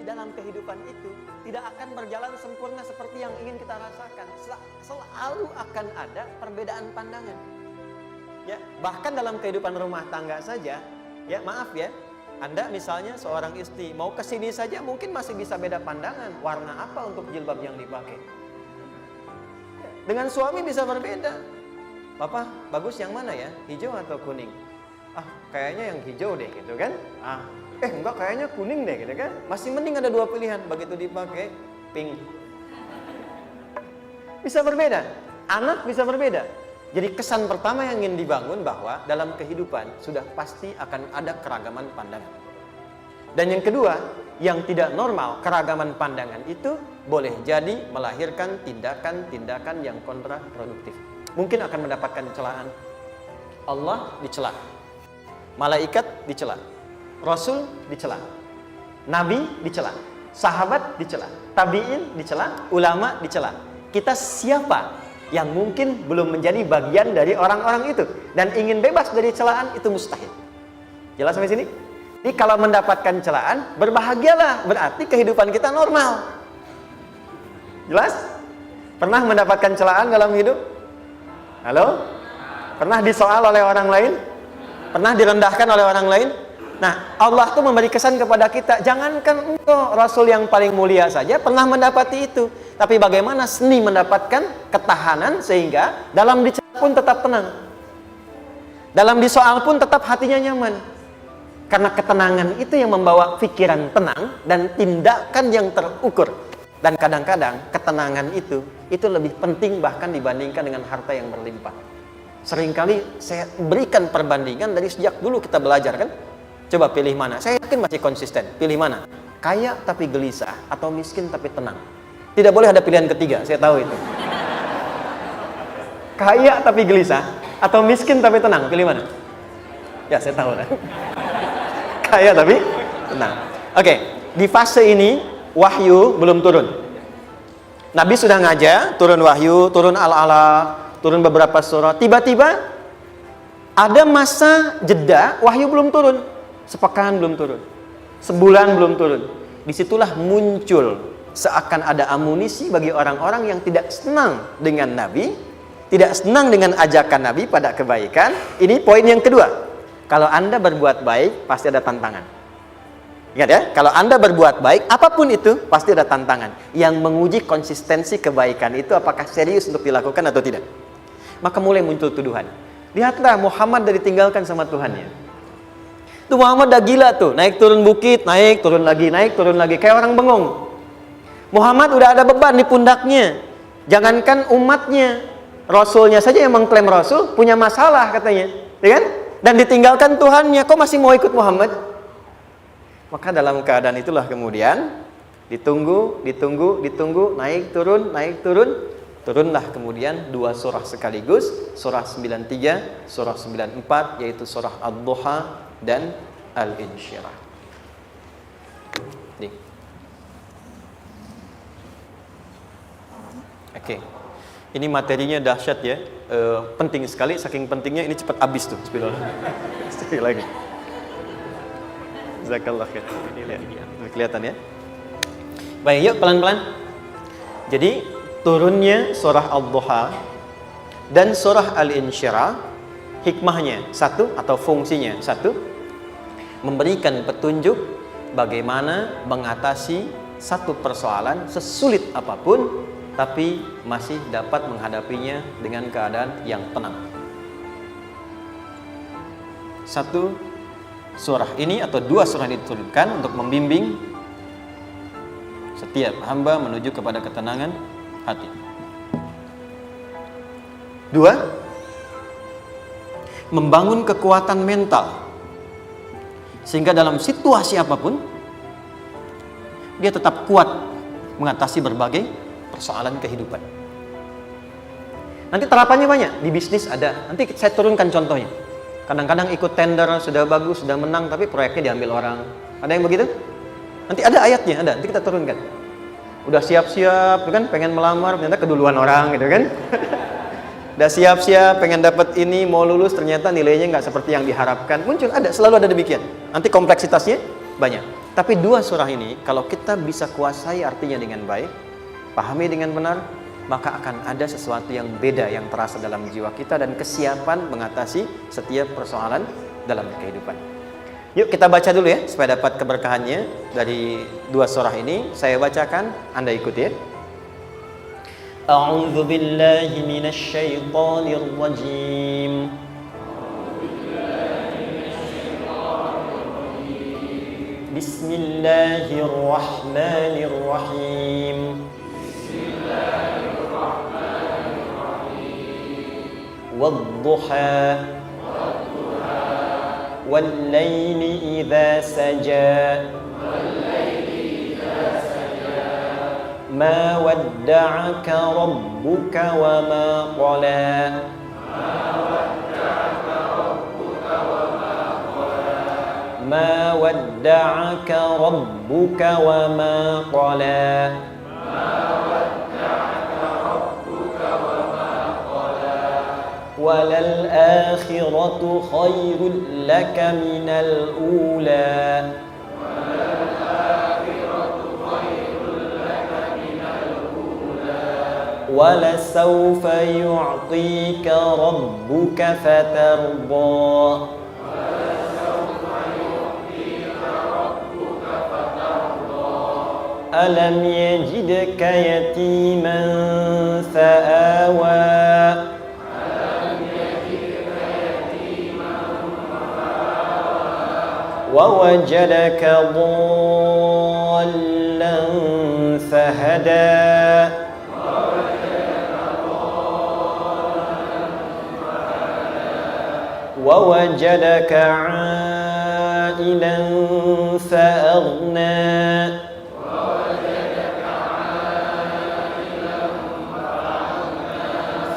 dalam kehidupan itu tidak akan berjalan sempurna seperti yang ingin kita rasakan. Selalu akan ada perbedaan pandangan. Ya, bahkan dalam kehidupan rumah tangga saja, ya maaf ya, Anda misalnya seorang istri mau kesini saja mungkin masih bisa beda pandangan warna apa untuk jilbab yang dipakai. Dengan suami bisa berbeda. Papa, bagus yang mana ya? Hijau atau kuning? Ah, kayaknya yang hijau deh gitu kan. Enggak, kayaknya kuning deh gitu kan. Masih mending ada dua pilihan. Begitu dipakai, pink. Bisa berbeda. Anak bisa berbeda. Jadi kesan pertama yang ingin dibangun bahwa dalam kehidupan sudah pasti akan ada keragaman pandangan. Dan yang kedua, yang tidak normal, keragaman pandangan itu boleh jadi melahirkan tindakan-tindakan yang kontraproduktif. Mungkin akan mendapatkan celaan. Allah dicela, malaikat dicela, Rasul dicela, Nabi dicela, sahabat dicela, tabi'in dicela, ulama dicela. Kita siapa yang mungkin belum menjadi bagian dari orang-orang itu dan ingin bebas dari celaan? Itu mustahil. Jelas sampai sini? Jadi kalau mendapatkan celaan, berbahagialah, berarti kehidupan kita normal. Jelas? Pernah mendapatkan celaan dalam hidup? Halo? Pernah disoal oleh orang lain? Pernah direndahkan oleh orang lain? Nah, Allah tuh memberi kesan kepada kita, jangankan engkau Rasul yang paling mulia saja pernah mendapati itu. Tapi bagaimana seni mendapatkan ketahanan sehingga dalam dicela pun tetap tenang. Dalam disoal pun tetap hatinya nyaman. Karena ketenangan itu yang membawa pikiran tenang dan tindakan yang terukur. Dan kadang-kadang ketenangan itu lebih penting bahkan dibandingkan dengan harta yang berlimpah. Seringkali saya berikan perbandingan dari sejak dulu kita belajar kan. Coba pilih mana? Saya yakin masih konsisten. Pilih mana? Kaya tapi gelisah atau miskin tapi tenang? Tidak boleh ada pilihan ketiga, saya tahu itu. Kaya tapi gelisah atau miskin tapi tenang? Pilih mana? Ya, saya tahu lah. Kaya tapi tenang. Oke, di fase ini wahyu belum turun. Nabi sudah ngajar, turun wahyu, turun al-alaq, turun beberapa surah. Tiba-tiba ada masa jeda, wahyu belum turun. Sepekan belum turun, sebulan belum turun. Disitulah muncul seakan ada amunisi bagi orang-orang yang tidak senang dengan Nabi, tidak senang dengan ajakan Nabi pada kebaikan. Ini poin yang kedua. Kalau Anda berbuat baik, pasti ada tantangan. Ingat ya, kalau Anda berbuat baik, apapun itu, pasti ada tantangan. Yang menguji konsistensi kebaikan itu apakah serius untuk dilakukan atau tidak. Maka mulai muncul tuduhan. Lihatlah Muhammad dari ditinggalkan sama Tuhannya. Tuh Muhammad dah gila tuh, naik turun bukit, naik turun lagi, kayak orang bengong. Muhammad udah ada beban di pundaknya. Jangankan umatnya, Rasulnya saja yang mengklaim Rasul punya masalah katanya, ya kan? Dan ditinggalkan Tuhannya, kok masih mau ikut Muhammad? Maka dalam keadaan itulah kemudian ditunggu, naik turun, turunlah kemudian dua surah sekaligus, surah 93, surah 94, yaitu surah Ad-Duha dan Al-Insyirah. Oke. Ini materinya dahsyat ya. Penting sekali, saking pentingnya ini cepat habis tuh. Bismillah. Sekali lagi. Jazakallah khair. Ini lihat. Kelihatan ya. Baik, yuk pelan-pelan. Jadi turunnya surah Ad-Duha dan surah Al-Insyirah, hikmahnya satu atau fungsinya satu, memberikan petunjuk bagaimana mengatasi satu persoalan sesulit apapun tapi masih dapat menghadapinya dengan keadaan yang tenang. Satu surah ini atau dua surah diturunkan untuk membimbing setiap hamba menuju kepada ketenangan hati. Dua, membangun kekuatan mental sehingga dalam situasi apapun dia tetap kuat mengatasi berbagai persoalan kehidupan. Nanti terapannya banyak, di bisnis ada. Nanti saya turunkan contohnya. Kadang-kadang ikut tender, sudah bagus, sudah menang, tapi proyeknya diambil orang. Ada yang begitu? Nanti ada ayatnya, ada. Nanti kita turunkan. Udah siap-siap, kan? Pengen melamar, ternyata keduluan orang, gitu kan? Udah siap-siap, pengen dapat ini, mau lulus, ternyata nilainya nggak seperti yang diharapkan. Muncul, ada, selalu ada demikian. Nanti kompleksitasnya banyak. Tapi dua surah ini kalau kita bisa kuasai artinya dengan baik, pahami dengan benar, maka akan ada sesuatu yang beda yang terasa dalam jiwa kita dan kesiapan mengatasi setiap persoalan dalam kehidupan. Yuk kita baca dulu ya supaya dapat keberkahannya dari dua surah ini. Saya bacakan, Anda ikuti ya. A'udzu billahi minasy syaithanir rajim. Bismillahirrahmanirrahim. Wadduha wal-laili idza saja ma wadda'aka rabbuka wa ma qala ما ودعك ربك وما قلى وللآخرة خير لك من الأولى ولسوف يعطيك ربك فترضى ألم يجدك يتيما فآوى ووجدك ضالا فهدى ووجدك عائلا فأغنى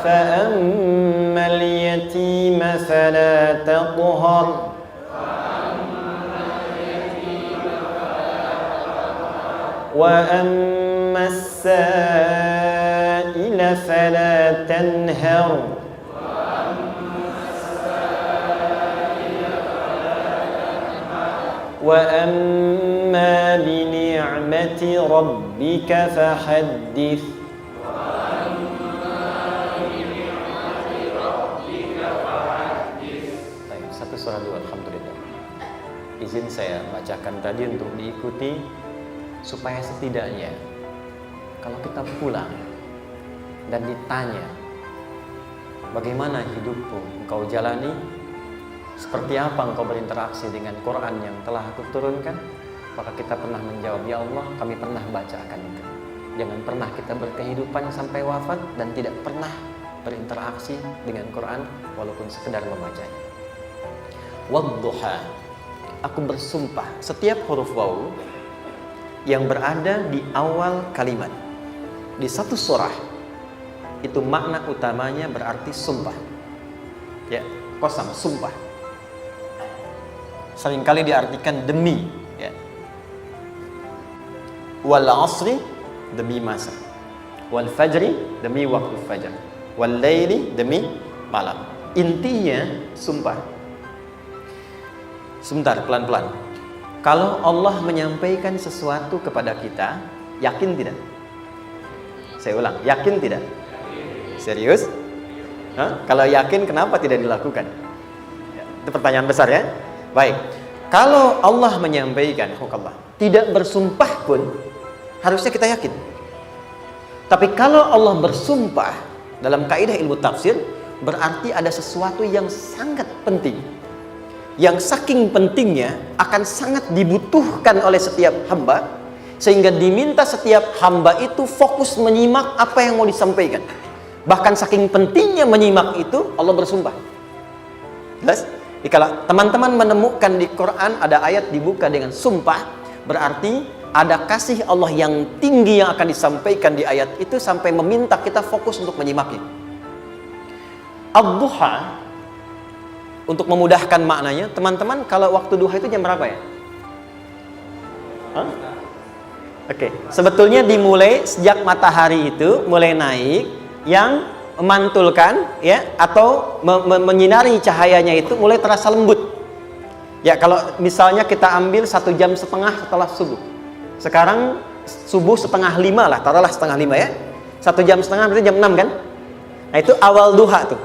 فأما اليتيم فلا تقهر وأما السائل فلا تنهر وأما بنعمة ربك فحدث. Surah 2, alhamdulillah. Izin saya bacakan tadi untuk diikuti supaya setidaknya kalau kita pulang dan ditanya bagaimana hidupmu engkau jalani, seperti apa engkau berinteraksi dengan Quran yang telah aku turunkan, maka kita pernah menjawab, ya Allah kami pernah bacakan itu. Jangan pernah kita berkehidupan sampai wafat dan tidak pernah berinteraksi dengan Quran walaupun sekedar membacanya. Wadduha, aku bersumpah. Setiap huruf waw yang berada di awal kalimat di satu surah itu makna utamanya berarti sumpah. Ya, qasam, sumpah. Seringkali diartikan demi, ya. Wal asri, demi masa. Wal fajri, demi waktu fajar. Wal laili, demi malam. Intinya sumpah. Sebentar, pelan-pelan. Kalau Allah menyampaikan sesuatu kepada kita, yakin tidak? Saya ulang, yakin tidak? Serius? Hah? Kalau yakin, kenapa tidak dilakukan? Ya, itu pertanyaan besar ya. Baik, kalau Allah menyampaikan, Allah tidak bersumpah pun, harusnya kita yakin. Tapi kalau Allah bersumpah, dalam kaidah ilmu tafsir, berarti ada sesuatu yang sangat penting, yang saking pentingnya akan sangat dibutuhkan oleh setiap hamba, sehingga diminta setiap hamba itu fokus menyimak apa yang mau disampaikan. Bahkan saking pentingnya menyimak itu, Allah bersumpah. Jelas? Kalau teman-teman menemukan di Quran ada ayat dibuka dengan sumpah, berarti ada kasih Allah yang tinggi yang akan disampaikan di ayat itu sampai meminta kita fokus untuk menyimaknya. Ad-duha, untuk memudahkan maknanya, teman-teman kalau waktu duha itu jam berapa ya? Oke, sebetulnya dimulai sejak matahari itu mulai naik, yang memantulkan ya atau menyinari cahayanya itu mulai terasa lembut. Ya, kalau misalnya kita ambil 1,5 jam setelah subuh. Sekarang subuh 4:30 lah, taruhlah 4:30 ya. 1,5 jam berarti jam 6 kan? Nah, itu awal duha tuh.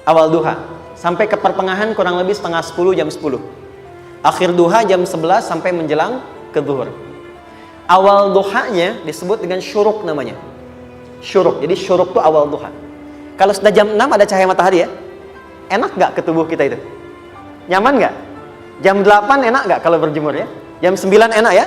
Awal duha. Sampai ke pertengahan kurang lebih 9:30, jam 10. Akhir duha jam 11 sampai menjelang ke zuhur. Awal duhanya disebut dengan syuruk namanya. Syuruk. Jadi syuruk tuh awal duha. Kalau sudah jam 6 ada cahaya matahari ya. Enak nggak ke tubuh kita itu? Nyaman nggak? Jam 8 enak nggak kalau berjemur ya? Jam 9 enak ya?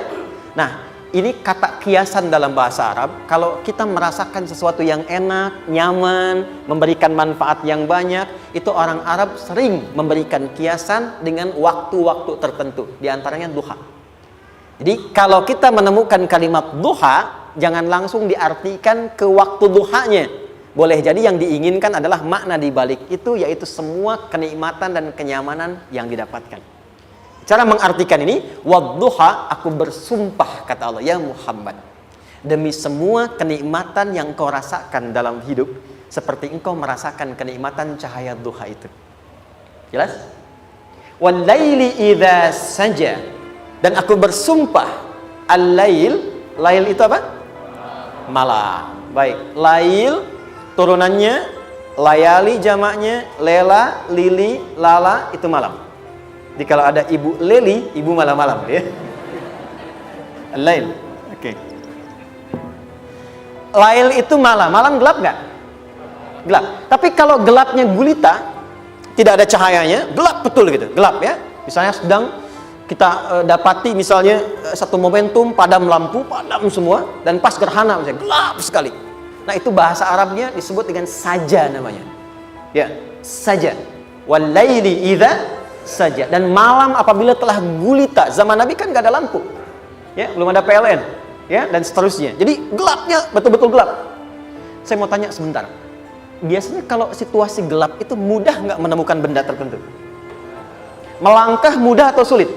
Nah, ini kata kiasan dalam bahasa Arab. Kalau kita merasakan sesuatu yang enak, nyaman, memberikan manfaat yang banyak, itu orang Arab sering memberikan kiasan dengan waktu-waktu tertentu. Di antaranya duha. Jadi kalau kita menemukan kalimat duha, jangan langsung diartikan ke waktu duhanya. Boleh jadi yang diinginkan adalah makna di balik itu, yaitu semua kenikmatan dan kenyamanan yang didapatkan. Cara mengartikan ini, wadduha, aku bersumpah, kata Allah, ya Muhammad, demi semua kenikmatan yang kau rasakan dalam hidup, seperti engkau merasakan kenikmatan cahaya duha itu. Jelas? Wal-laili idza saja, dan aku bersumpah, al-lail, lail itu apa? Malam. Baik, lail turunannya, layali jamaknya, lela, lili, lala, itu malam. Jadi kalau ada ibu leli, ibu malam-malam ya. Lail. Oke. Lail itu malam. Malam gelap nggak? Gelap. Tapi kalau gelapnya gulita, tidak ada cahayanya, gelap betul gitu. Gelap ya. Misalnya sedang kita dapati misalnya satu momentum padam lampu, padam semua, dan pas gerhana misalnya gelap sekali. Nah, itu bahasa Arabnya disebut dengan saja namanya. Ya, saja. Wal laili idza saja. Dan malam apabila telah gulita. Zaman Nabi kan gak ada lampu ya, belum ada PLN ya, dan seterusnya. Jadi gelapnya betul-betul gelap. Saya mau tanya sebentar, biasanya kalau situasi gelap itu mudah nggak menemukan benda tertentu? Melangkah mudah atau sulit?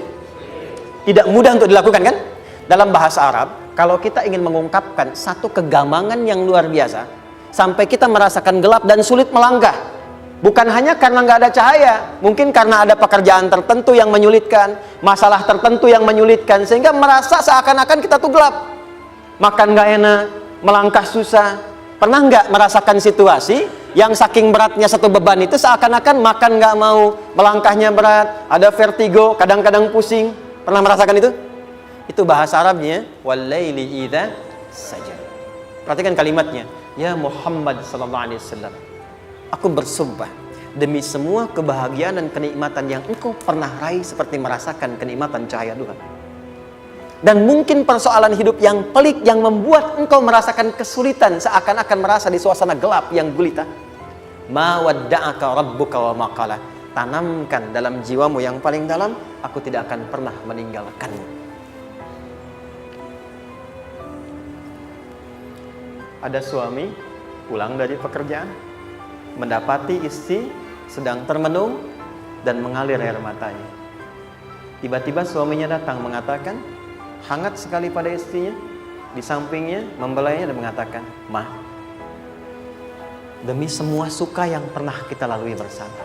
Tidak mudah untuk dilakukan kan? Dalam bahasa Arab, kalau kita ingin mengungkapkan satu kegamangan yang luar biasa, sampai kita merasakan gelap dan sulit melangkah, bukan hanya karena nggak ada cahaya, mungkin karena ada pekerjaan tertentu yang menyulitkan, masalah tertentu yang menyulitkan, sehingga merasa seakan-akan kita tuh gelap. Makan nggak enak, melangkah susah. Pernah nggak merasakan situasi yang saking beratnya satu beban itu seakan-akan makan nggak mau, melangkahnya berat, ada vertigo, kadang-kadang pusing. Pernah merasakan itu? Itu bahasa Arabnya, wal-laili idza saja. Perhatikan kalimatnya, ya Muhammad sallallahu alaihi wasallam, aku bersumpah demi semua kebahagiaan dan kenikmatan yang engkau pernah raih, seperti merasakan kenikmatan cahaya duha. Dan mungkin persoalan hidup yang pelik yang membuat engkau merasakan kesulitan, seakan-akan merasa di suasana gelap yang gulita. Ma wadda'aka rabbuka wa ma qala. Tanamkan dalam jiwamu yang paling dalam, aku tidak akan pernah meninggalkanmu. Ada suami pulang dari pekerjaan, mendapati istri sedang termenung dan mengalir air matanya. Tiba-tiba suaminya datang mengatakan, hangat sekali pada istrinya, di sampingnya membelainya dan mengatakan, "Ma, demi semua suka yang pernah kita lalui bersama,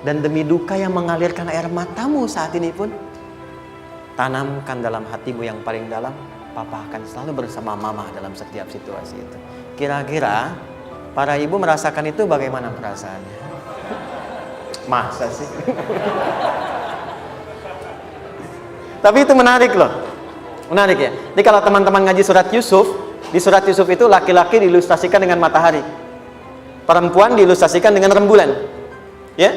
dan demi duka yang mengalirkan air matamu saat ini pun, tanamkan dalam hatimu yang paling dalam, Papa akan selalu bersama Mama dalam setiap situasi itu." Kira-kira para ibu merasakan itu bagaimana perasaannya? Masa sih? Tapi itu menarik loh. Menarik ya. Jadi kalau teman-teman ngaji surat Yusuf, di surat Yusuf itu laki-laki diilustrasikan dengan matahari, perempuan diilustrasikan dengan rembulan. Ya.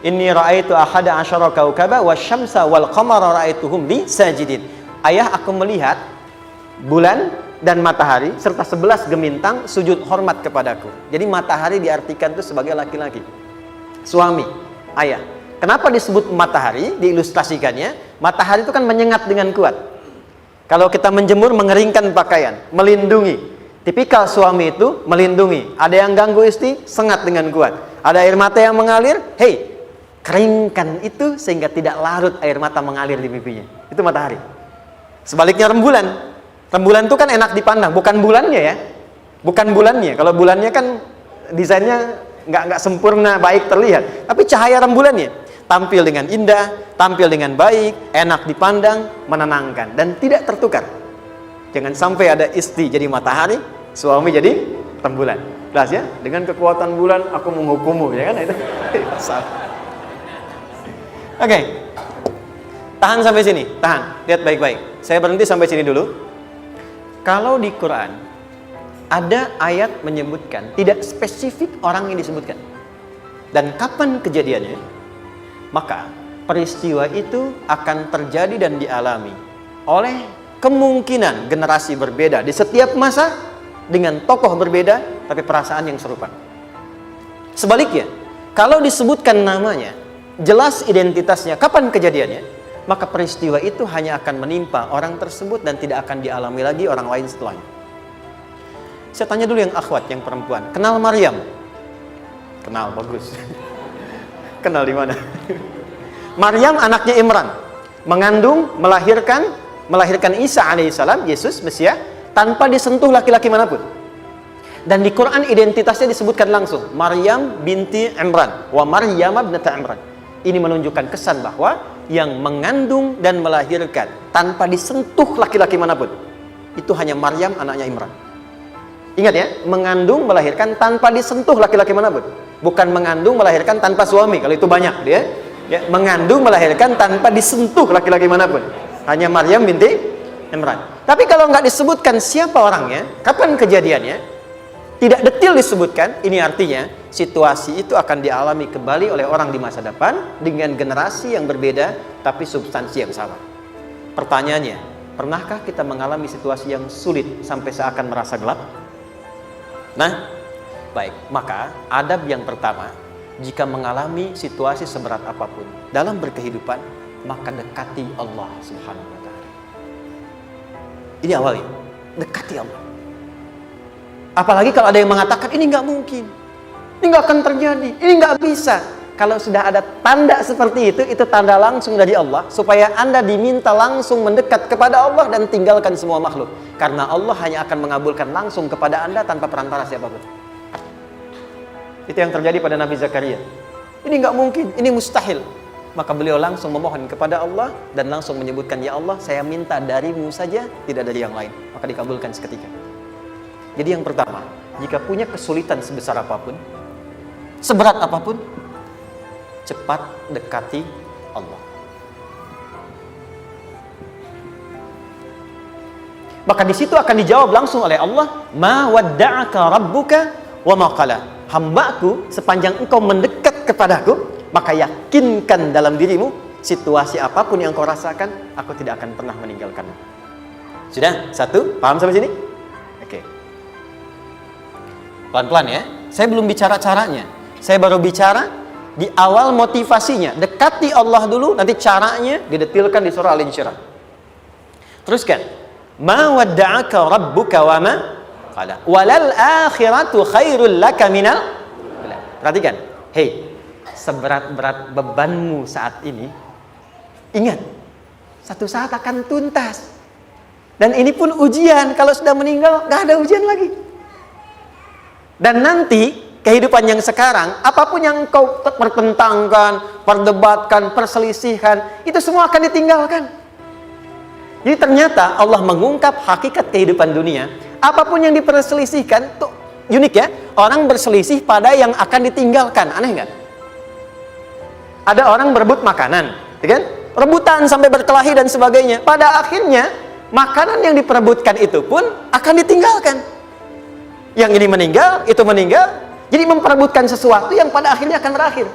Inni ra'aitu ahada asyara kaukaba wasyamsa wal qamara ra'aituhum li sajidin. Ayah, aku melihat bulan dan matahari serta 11 gemintang sujud hormat kepadaku. Jadi matahari diartikan itu sebagai laki-laki, suami, ayah. Kenapa disebut matahari? Diilustrasikannya, matahari itu kan menyengat dengan kuat. Kalau kita menjemur, mengeringkan pakaian, melindungi. Tipikal suami itu melindungi. Ada yang ganggu istri, sengat dengan kuat. Ada air mata yang mengalir, hei, keringkan itu sehingga tidak larut air mata mengalir di pipinya. Itu matahari. Sebaliknya rembulan. Rembulan itu kan enak dipandang, bukan bulannya ya. Bukan bulannya. Kalau bulannya kan desainnya nggak sempurna, baik terlihat. Tapi cahaya rembulannya. tampil dengan indah, tampil dengan baik, enak dipandang, menenangkan, dan tidak tertukar. Jangan sampai ada istri jadi matahari, suami jadi rembulan. Jelas ya? Dengan kekuatan bulan aku menghukummu, ya kan? Itu salah. Oke. Tahan sampai sini, tahan. Lihat baik-baik. Saya berhenti sampai sini dulu. Kalau di Quran ada ayat menyebutkan, tidak spesifik orang yang disebutkan dan kapan kejadiannya, maka peristiwa itu akan terjadi dan dialami oleh kemungkinan generasi berbeda di setiap masa dengan tokoh berbeda tapi perasaan yang serupa. Sebaliknya, kalau disebutkan namanya, jelas identitasnya, kapan kejadiannya, maka peristiwa itu hanya akan menimpa orang tersebut dan tidak akan dialami lagi orang lain setelahnya. Saya tanya dulu yang akhwat, yang perempuan, kenal Maryam? Kenal, bagus. Kenal di mana? Maryam anaknya Imran, mengandung, melahirkan Isa alaihissalam, Yesus Mesias, tanpa disentuh laki-laki manapun. Dan di Quran identitasnya disebutkan langsung, Maryam binti Imran, wa Maryam ibnata Imran. Ini menunjukkan kesan bahwa yang mengandung dan melahirkan tanpa disentuh laki-laki manapun, itu hanya Maryam anaknya Imran. Ingat ya, mengandung melahirkan tanpa disentuh laki-laki manapun. Bukan mengandung melahirkan tanpa suami, kalau itu banyak dia. Ya, mengandung melahirkan tanpa disentuh laki-laki manapun. Hanya Maryam binti Imran. Tapi kalau nggak disebutkan siapa orangnya, kapan kejadiannya, tidak detail disebutkan, ini artinya situasi itu akan dialami kembali oleh orang di masa depan dengan generasi yang berbeda tapi substansi yang sama. Pertanyaannya, pernahkah kita mengalami situasi yang sulit sampai seakan merasa gelap? Nah, baik, maka adab yang pertama, jika mengalami situasi seberat apapun dalam berkehidupan, maka dekati Allah Subhanahu wa Ta'ala. Ini awalnya, dekati Allah. Apalagi kalau ada yang mengatakan ini nggak mungkin, ini nggak akan terjadi, ini nggak bisa. Kalau sudah ada tanda seperti itu tanda langsung dari Allah supaya Anda diminta langsung mendekat kepada Allah dan tinggalkan semua makhluk. Karena Allah hanya akan mengabulkan langsung kepada Anda tanpa perantara siapapun. Itu yang terjadi pada Nabi Zakaria. Ini nggak mungkin, ini mustahil. Maka beliau langsung memohon kepada Allah dan langsung menyebutkan, ya Allah, saya minta darimu saja, tidak dari yang lain. Maka dikabulkan seketika. Jadi yang pertama, jika punya kesulitan sebesar apapun, seberat apapun, cepat dekati Allah. Maka di situ akan dijawab langsung oleh Allah, ma wadda'aka rabbuka wa ma qala. Hambaku, sepanjang engkau mendekat kepadaku, maka yakinkan dalam dirimu, situasi apapun yang kau rasakan, aku tidak akan pernah meninggalkanmu. Sudah? Satu? Paham sampai sini? Oke. Pelan-pelan ya. Saya belum bicara caranya. Saya baru bicara di awal motivasinya. Dekati Allah dulu, nanti caranya didetilkan di surah Al-Insyirah. Teruskan. Ma wadda'aka rabbuka wa ma qala. Walal akhiratu khairul laka minal. Perhatikan. Hei, seberat-berat bebanmu saat ini, ingat, satu saat akan tuntas. Dan ini pun ujian. Kalau sudah meninggal, gak ada ujian lagi. Dan nanti kehidupan yang sekarang, apapun yang kau pertentangkan, perdebatkan, perselisihkan, itu semua akan ditinggalkan. Jadi ternyata Allah mengungkap hakikat kehidupan dunia. Apapun yang diperselisihkan, tuh unik ya. Orang berselisih pada yang akan ditinggalkan. Aneh nggak? Ada orang berebut makanan, ya kan? Rebutan sampai berkelahi dan sebagainya. Pada akhirnya, makanan yang diperebutkan itu pun akan ditinggalkan. Yang ini meninggal, itu meninggal. Jadi memperebutkan sesuatu yang pada akhirnya akan berakhir.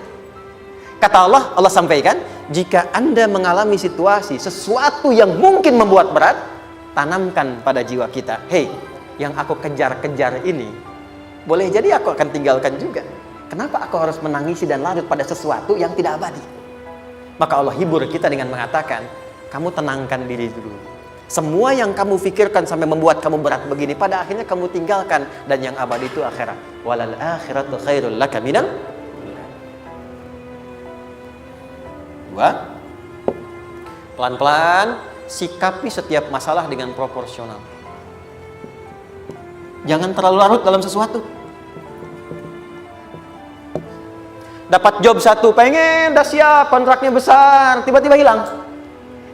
Kata Allah, Allah sampaikan, jika Anda mengalami situasi, sesuatu yang mungkin membuat berat, tanamkan pada jiwa kita, hei, yang aku kejar-kejar ini, boleh jadi aku akan tinggalkan juga. Kenapa aku harus menangisi dan larut pada sesuatu yang tidak abadi? Maka Allah hibur kita dengan mengatakan, kamu tenangkan diri dulu. Semua yang kamu pikirkan sampai membuat kamu berat begini, pada akhirnya kamu tinggalkan. Dan yang abadi itu akhirat. Walal akhiratu khairul laka minal. Dua, pelan-pelan sikapi setiap masalah dengan proporsional. Jangan terlalu larut dalam sesuatu. Dapat job satu, pengen, dah siap, kontraknya besar, tiba-tiba hilang.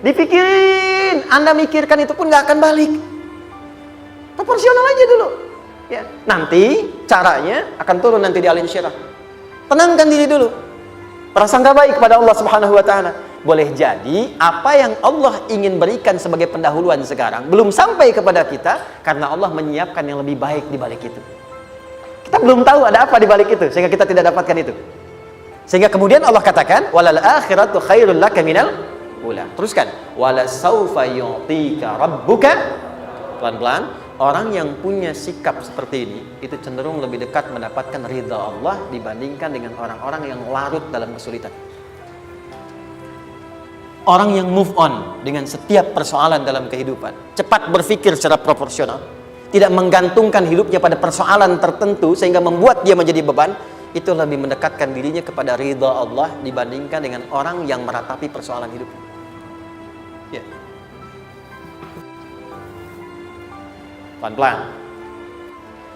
Dipikirin, Anda mikirkan itu pun nggak akan balik. Proporsional aja dulu. Ya, nanti caranya akan turun nanti di alim syirah. Tenangkan diri dulu. Prasangka baik kepada Allah Subhanahu wa taala. Boleh jadi apa yang Allah ingin berikan sebagai pendahuluan sekarang belum sampai kepada kita karena Allah menyiapkan yang lebih baik di balik itu. Kita belum tahu ada apa di balik itu sehingga kita tidak dapatkan itu. Sehingga kemudian Allah katakan walal akhiratu khairul laka minal ula. Teruskan wala saufa yu'tika rabbuka. Pelan-pelan. Orang yang punya sikap seperti ini itu cenderung lebih dekat mendapatkan ridha Allah dibandingkan dengan orang-orang yang larut dalam kesulitan. Orang yang move on dengan setiap persoalan dalam kehidupan, cepat berpikir secara proporsional, tidak menggantungkan hidupnya pada persoalan tertentu sehingga membuat dia menjadi beban, itu lebih mendekatkan dirinya kepada ridha Allah dibandingkan dengan orang yang meratapi persoalan hidup. Ya. Pelan-pelan.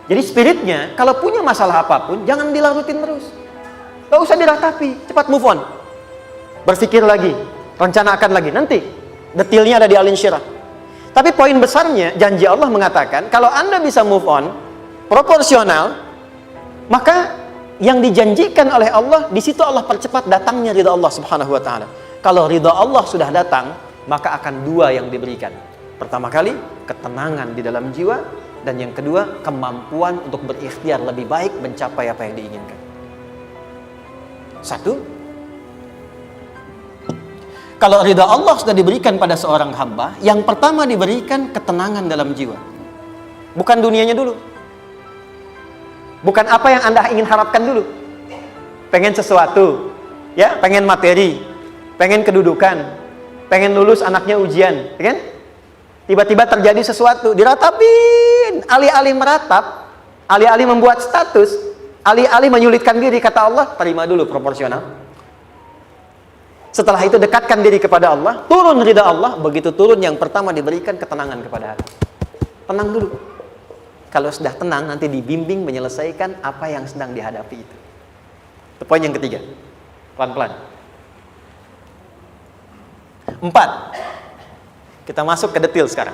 Jadi spiritnya, kalau punya masalah apapun, jangan dilarutin terus. Gak usah diratapi, cepat move on. Berpikir lagi, rencanakan lagi. Nanti, detailnya ada di Al Insyirah. Tapi poin besarnya, janji Allah mengatakan, kalau Anda bisa move on, proporsional, maka yang dijanjikan oleh Allah, di situ Allah percepat datangnya ridha Allah Subhanahu wa taala. Kalau ridha Allah sudah datang, maka akan dua yang diberikan. Pertama kali, ketenangan di dalam jiwa, dan yang kedua, kemampuan untuk berikhtiar lebih baik mencapai apa yang diinginkan. Satu, kalau ridha Allah sudah diberikan pada seorang hamba, yang pertama diberikan ketenangan dalam jiwa. Bukan dunianya dulu. Bukan apa yang Anda ingin harapkan dulu. Pengen sesuatu, ya, pengen materi, pengen kedudukan, pengen lulus anaknya ujian, ya kan? Tiba-tiba terjadi sesuatu, diratapin, alih-alih meratap, alih-alih membuat status, alih-alih menyulitkan diri, kata Allah, terima dulu proporsional. Setelah itu dekatkan diri kepada Allah, turun ridha Allah, begitu turun yang pertama diberikan ketenangan kepada hati. Tenang dulu. Kalau sudah tenang, nanti dibimbing menyelesaikan apa yang sedang dihadapi itu. Itu poin yang ketiga. Pelan-pelan. 4. Kita masuk ke detail sekarang.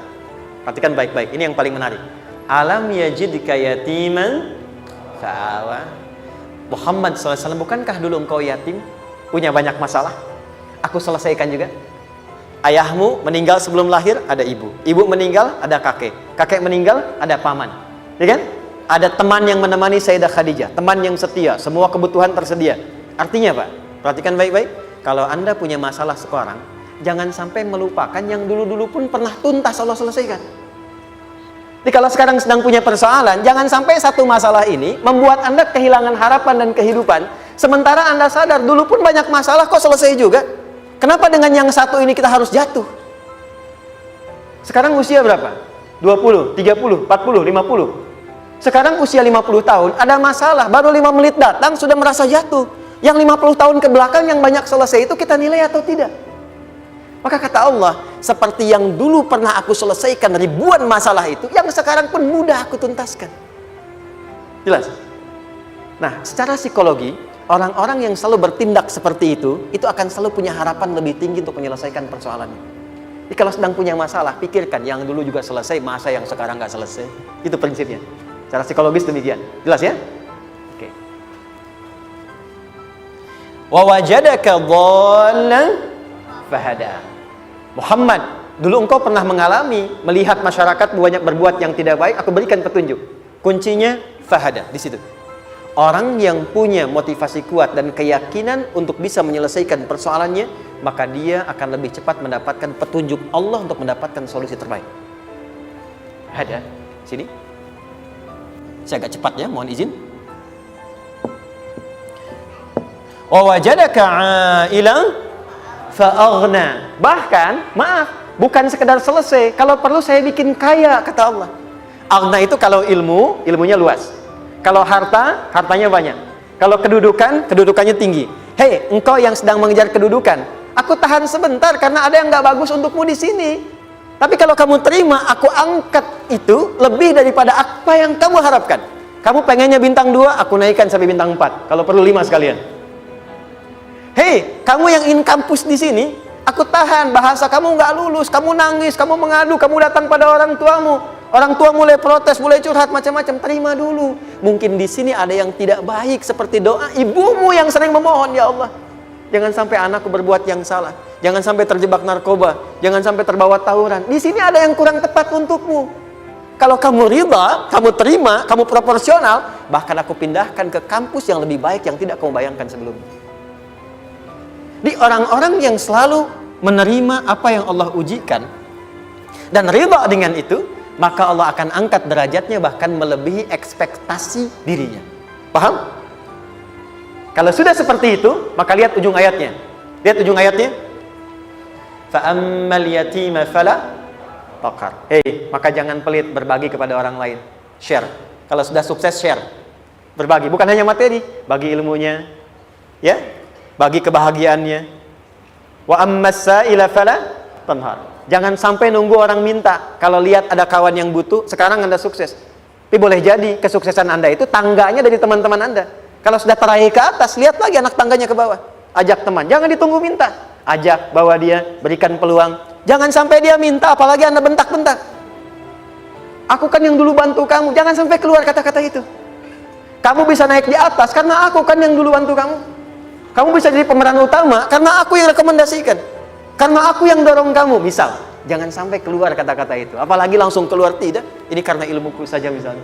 Perhatikan baik-baik. Ini yang paling menarik. Alam yajidka yatiman fa'awa. Muhammad SAW, bukankah dulu engkau yatim? Punya banyak masalah? Aku selesaikan juga. Ayahmu meninggal sebelum lahir, ada ibu. Ibu meninggal, ada kakek. Kakek meninggal, ada paman. Ya kan? Ada teman yang menemani Sayyidah Khadijah. Teman yang setia. Semua kebutuhan tersedia. Artinya apa? Perhatikan baik-baik. Kalau Anda punya masalah sekarang, jangan sampai melupakan yang dulu-dulu pun pernah tuntas Allah selesaikan. Jadi kalau sekarang sedang punya persoalan, jangan sampai satu masalah ini membuat Anda kehilangan harapan dan kehidupan. Sementara Anda sadar, dulu pun banyak masalah kok selesai juga. Kenapa dengan yang satu ini kita harus jatuh? Sekarang usia berapa? 20, 30, 40, 50. Sekarang usia 50 tahun, ada masalah, baru 5 menit datang sudah merasa jatuh. Yang 50 tahun ke belakang yang banyak selesai itu kita nilai atau tidak? Maka kata Allah, seperti yang dulu pernah aku selesaikan ribuan masalah itu, yang sekarang pun mudah aku tuntaskan. Jelas? Nah, secara psikologi, orang-orang yang selalu bertindak seperti itu akan selalu punya harapan lebih tinggi untuk menyelesaikan persoalannya. Jadi kalau sedang punya masalah, pikirkan yang dulu juga selesai, masa yang sekarang nggak selesai. Itu prinsipnya. Secara psikologis demikian. Jelas ya? Oke. Wa wajadaka dhallan fahada. Muhammad, dulu engkau pernah mengalami melihat masyarakat banyak berbuat yang tidak baik, aku berikan petunjuk. Kuncinya fahada di situ. Orang yang punya motivasi kuat dan keyakinan untuk bisa menyelesaikan persoalannya, maka dia akan lebih cepat mendapatkan petunjuk Allah untuk mendapatkan solusi terbaik. Ada sini. Saya agak cepat ya, mohon izin. Wa wajadaka 'ailan fa'aghna. Bahkan, maaf, bukan sekedar selesai, kalau perlu saya bikin kaya, kata Allah. Aghna itu kalau ilmunya luas. Kalau harta, hartanya banyak. Kalau kedudukan, kedudukannya tinggi. Hei, engkau yang sedang mengejar kedudukan, aku tahan sebentar karena ada yang gak bagus untukmu di sini. Tapi kalau kamu terima, aku angkat itu lebih daripada apa yang kamu harapkan. Kamu pengennya bintang 2, aku naikkan sampai bintang 4. Kalau perlu 5 sekalian. hei, kamu yang ingin kampus di sini, aku tahan, bahasa kamu nggak lulus, kamu nangis, kamu mengadu, kamu datang pada orang tuamu. Orang tua mulai protes, mulai curhat, macam-macam. Terima dulu. Mungkin di sini ada yang tidak baik, seperti doa ibumu yang sering memohon, ya Allah, jangan sampai anakku berbuat yang salah, jangan sampai terjebak narkoba, jangan sampai terbawa tawuran. Di sini ada yang kurang tepat untukmu. Kalau kamu ridha, kamu terima, kamu proporsional, bahkan aku pindahkan ke kampus yang lebih baik yang tidak kamu bayangkan sebelumnya. Di orang-orang yang selalu menerima apa yang Allah ujikan dan ridha dengan itu, maka Allah akan angkat derajatnya bahkan melebihi ekspektasi dirinya. Paham? Kalau sudah seperti itu, maka lihat ujung ayatnya. Lihat ujung ayatnya. Fa'ammal yatima fala taqhar. Hei, maka jangan pelit berbagi kepada orang lain. Share. Kalau sudah sukses, share. Berbagi, bukan hanya materi, bagi ilmunya, ya, bagi kebahagiaannya. Wa ammas sa'ila fala tanhar. Jangan sampai nunggu orang minta. Kalau lihat ada kawan yang butuh, sekarang Anda sukses. Tapi boleh jadi kesuksesan Anda itu tangganya dari teman-teman Anda. Kalau sudah teraih ke atas, lihat lagi anak tangganya ke bawah. Ajak teman, jangan ditunggu minta. Ajak, bawa dia, berikan peluang. Jangan sampai dia minta, apalagi Anda bentak-bentak. Aku kan yang dulu bantu kamu. Jangan sampai keluar kata-kata itu. Kamu bisa naik di atas karena aku kan yang dulu bantu kamu. Kamu bisa jadi pemeran utama karena aku yang rekomendasikan. Karena aku yang dorong kamu, misal. Jangan sampai keluar kata-kata itu. Apalagi langsung keluar, tidak. Ini karena ilmuku saja misalnya.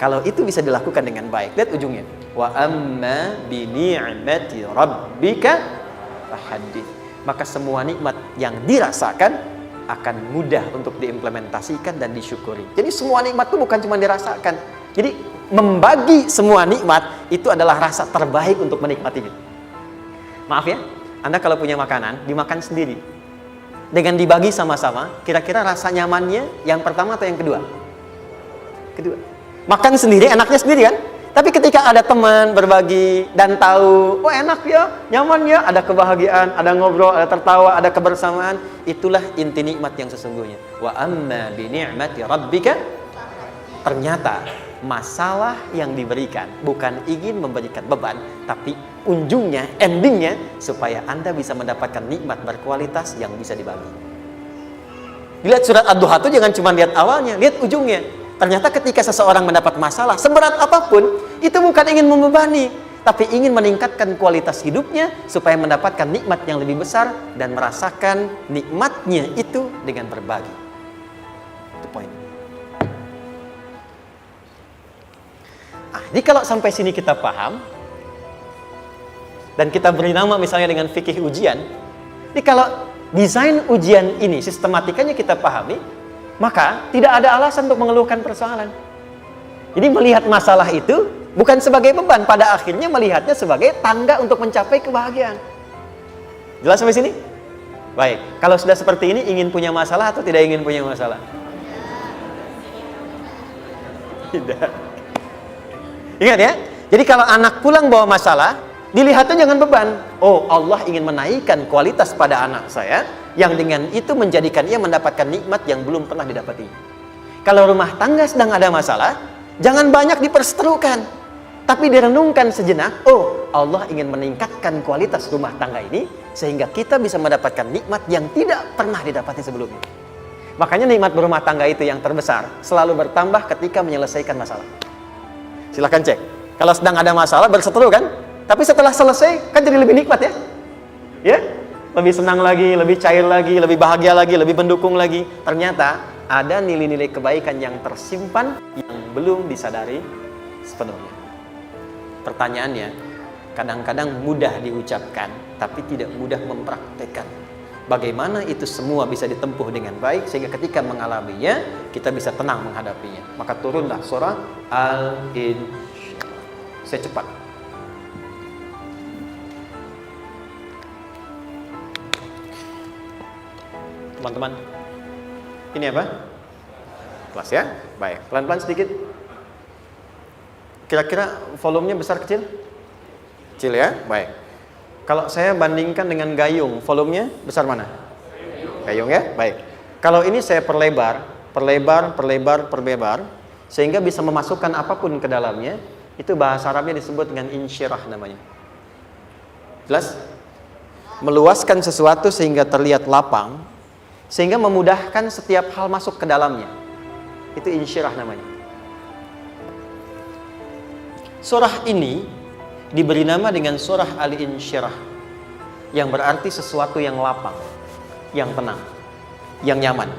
Kalau itu bisa dilakukan dengan baik. Lihat ujungnya. Wa amma bi ni'mati rabbika fahaddits. Maka semua nikmat yang dirasakan akan mudah untuk diimplementasikan dan disyukuri. Jadi semua nikmat itu bukan cuma dirasakan. Jadi membagi semua nikmat itu adalah rasa terbaik untuk menikmatinya. Maaf ya, Anda kalau punya makanan, dimakan sendiri. Dengan dibagi sama-sama, kira-kira rasa nyamannya yang pertama atau yang kedua? Kedua. Makan sendiri, enaknya sendiri kan? Tapi ketika ada teman berbagi dan tahu, oh enak ya, nyaman ya, ada kebahagiaan, ada ngobrol, ada tertawa, ada kebersamaan, itulah inti nikmat yang sesungguhnya. Wa amma bi ni'mati rabbika. Ternyata masalah yang diberikan bukan ingin memberikan beban, tapi ujungnya, endingnya supaya Anda bisa mendapatkan nikmat berkualitas yang bisa dibagi. Lihat surat Ad-Duha itu jangan cuma lihat awalnya, lihat ujungnya. Ternyata ketika seseorang mendapat masalah seberat apapun, itu bukan ingin membebani, tapi ingin meningkatkan kualitas hidupnya supaya mendapatkan nikmat yang lebih besar dan merasakan nikmatnya itu dengan berbagi. Itu poin. Jadi kalau sampai sini kita paham dan kita beri nama misalnya dengan fikih ujian, jadi kalau desain ujian ini sistematikanya kita pahami, maka tidak ada alasan untuk mengeluhkan persoalan. Jadi melihat masalah itu bukan sebagai beban, pada akhirnya melihatnya sebagai tangga untuk mencapai kebahagiaan. Jelas sampai sini? Baik, kalau sudah seperti ini, ingin punya masalah atau tidak ingin punya masalah? Tidak. Ingat ya, jadi kalau anak pulang bawa masalah, dilihatnya jangan beban. Oh, Allah ingin menaikkan kualitas pada anak saya, yang dengan itu menjadikan ia mendapatkan nikmat yang belum pernah didapati. Kalau rumah tangga sedang ada masalah, jangan banyak diperseterukan, tapi direnungkan sejenak. Oh, Allah ingin meningkatkan kualitas rumah tangga ini, sehingga kita bisa mendapatkan nikmat yang tidak pernah didapati sebelumnya. Makanya nikmat berumah tangga itu yang terbesar, selalu bertambah ketika menyelesaikan masalah. Silahkan cek. Kalau sedang ada masalah berseteru kan? Tapi setelah selesai kan jadi lebih nikmat ya? Ya? Lebih senang lagi, lebih cair lagi, lebih bahagia lagi, lebih mendukung lagi. Ternyata ada nilai-nilai kebaikan yang tersimpan yang belum disadari sepenuhnya. Pertanyaannya, kadang-kadang mudah diucapkan tapi tidak mudah mempraktekkan. Bagaimana itu semua bisa ditempuh dengan baik sehingga ketika mengalaminya kita bisa tenang menghadapinya. Maka turunlah surah Al-Insyirah. Saya cepat. Teman-teman, ini apa? Kelas ya? Baik, pelan-pelan sedikit. Kira-kira volumenya besar kecil? Kecil ya? Baik. Kalau saya bandingkan dengan gayung, volumenya besar mana? Gayung ya? Baik. Kalau ini saya perlebar, sehingga bisa memasukkan apapun ke dalamnya, itu bahasa Arabnya disebut dengan insyirah namanya. Jelas? Meluaskan sesuatu sehingga terlihat lapang, sehingga memudahkan setiap hal masuk ke dalamnya. Itu insyirah namanya. Surah ini diberi nama dengan surah Al-Insyirah, yang berarti sesuatu yang lapang, yang tenang, yang nyaman.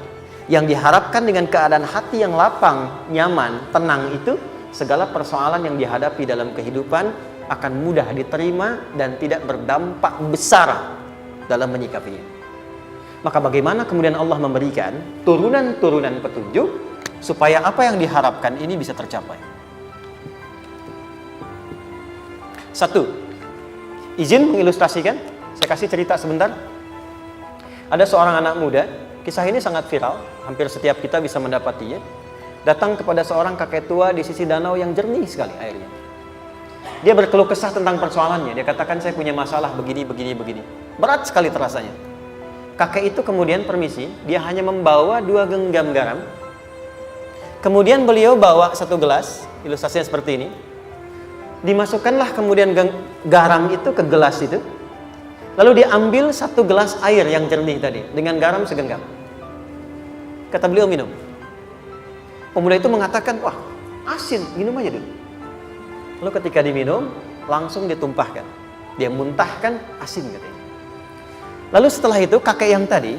Yang diharapkan dengan keadaan hati yang lapang, nyaman, tenang itu, segala persoalan yang dihadapi dalam kehidupan akan mudah diterima dan tidak berdampak besar dalam menyikapinya. Maka bagaimana kemudian Allah memberikan turunan-turunan petunjuk supaya apa yang diharapkan ini bisa tercapai? Satu, izin mengilustrasikan. Saya kasih cerita sebentar. Ada seorang anak muda, kisah ini sangat viral, hampir setiap kita bisa mendapatinya. Datang kepada seorang kakek tua di sisi danau yang jernih sekali airnya. Dia berkeluh kesah tentang persoalannya. Dia katakan, saya punya masalah begini. Berat sekali terasanya. Kakek itu kemudian permisi, dia hanya membawa 2 genggam garam. Kemudian beliau bawa 1 gelas, ilustrasinya seperti ini. Dimasukkanlah kemudian garam itu ke gelas itu. Lalu diambil 1 gelas air yang jernih tadi dengan garam segenggam. Kata beliau, minum. Pemuda itu mengatakan, wah asin, minum aja dulu. Lalu ketika diminum, langsung ditumpahkan. Dia muntahkan, asin katanya. Lalu setelah itu kakek yang tadi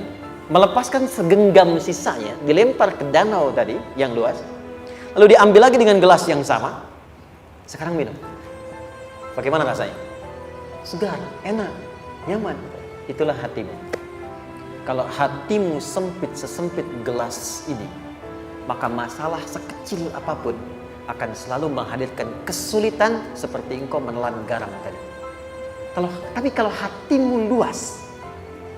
melepaskan segenggam sisanya, dilempar ke danau tadi yang luas. Lalu diambil lagi dengan gelas yang sama. Sekarang minum. Bagaimana rasanya? Segar, enak, nyaman. Itulah hatimu. Kalau hatimu sempit sesempit gelas ini, maka masalah sekecil apapun akan selalu menghadirkan kesulitan seperti engkau menelan garam tadi. Tapi kalau hatimu luas,